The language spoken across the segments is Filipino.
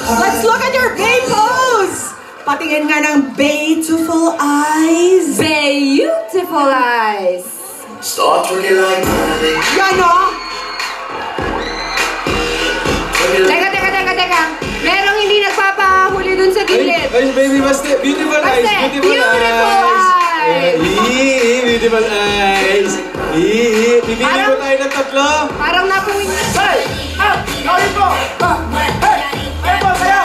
Let's look at your Bay pose! Patingin nga ng beautiful eyes. Beautiful eyes. Start twerking like money. Yan o! Teka. Merong hindi nagpapahuli dun sa gilid. Ay, baby, Baste. Beautiful eyes. Beautiful eyes. Beautiful eyes. Pipili mo tayo ng tatlo. Parang napuwing. Hey! Up! Gawin mo! Hey! Hey po, sayaw!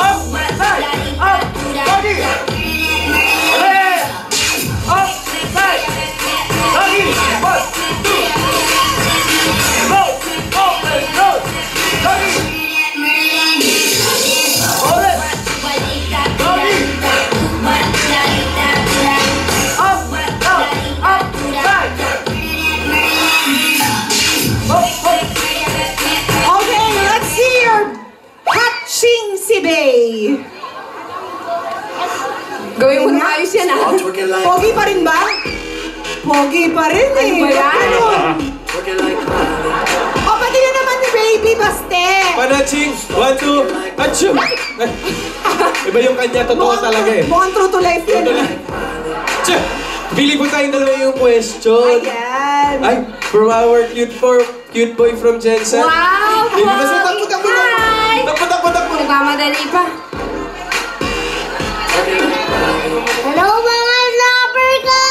Up! Side! Up! Doggy! Hey! Up! Side! Doggy! 1, 2! Go! Open! Go! Doggy! Hold it! Doggy! Up! Down! Up! Side! Okay, let's see your hatching si Bay. Gawin mo na ayos yan, ah. Start twerking like Pogi pa rin ba? Pogi pa rin eh. Ano ba yan? twerking like money. O, pati na naman ni Baby Baste. Panaching. 1, 2. Achoo. Iba yung kanya. Totoo talaga eh. Mukhang true to life yun. Che! Pili po tayong dalawa yung question. Ayan. Ay, from our cute boy from Jensen. Wow! Baby, basta takbo na. Hi! Takbo. Nagmamadali pa. Hello mga lover ko!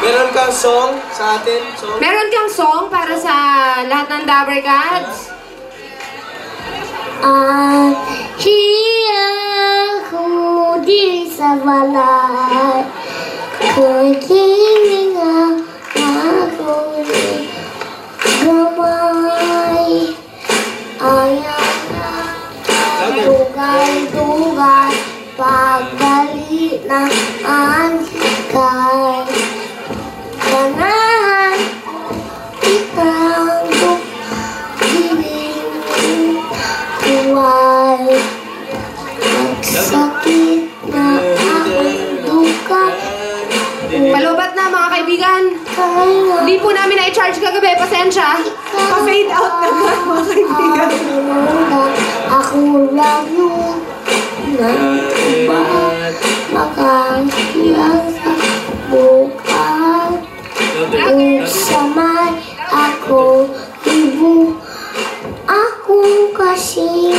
Meron kang song sa atin? Song? Meron kang song para sa lahat ng Dabber Cats? Hiya ko di sa balay. Kukiling ako gamay. Ayaw na tugay-tugay pagdali ng ansikay. Ganahan itang dilim tuway. Magsakit na aking duka. Palubat na mga kaibigan. Hindi po namin na-charge kagabi. Pasensya. Pa-fade out na nga mga kaibigan. Ako lang yung nagtubat. Makasiyang sa bukas. Kung samay ako ibu. Ako kasi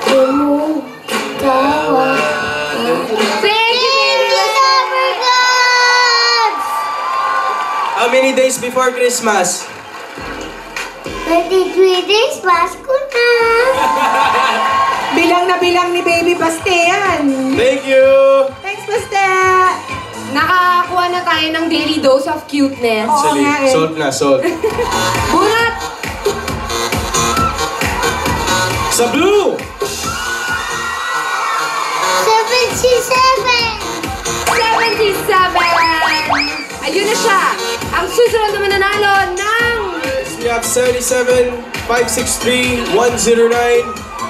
kumutawa. Thank you! Lover Gods! How many days before Christmas? 23 days, Pasko na! Bilang na bilang ni Baby Baste yan. Thank you! Thanks, Baste. Nakakuha na tayo ng daily dose of cuteness. Actually, nga eh. sold na, sold. Bunat! Sa blue! 77! Ayun na siya! Ang susunod naman nanalo ng... We have 77, 563, 109,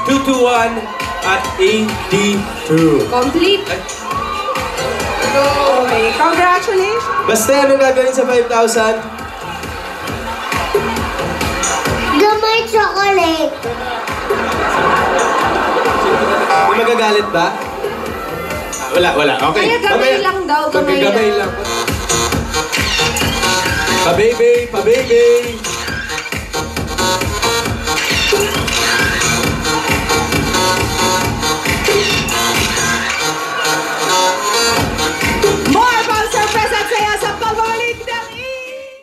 221, at 82. Complete! Okay, congratulations. Basta ano gagawin sa 5,000? Gamay chocolate! May magagalit ba? Wala. Okay. Kaya gamay lang daw, gamay Gamay lang. Pa-baby!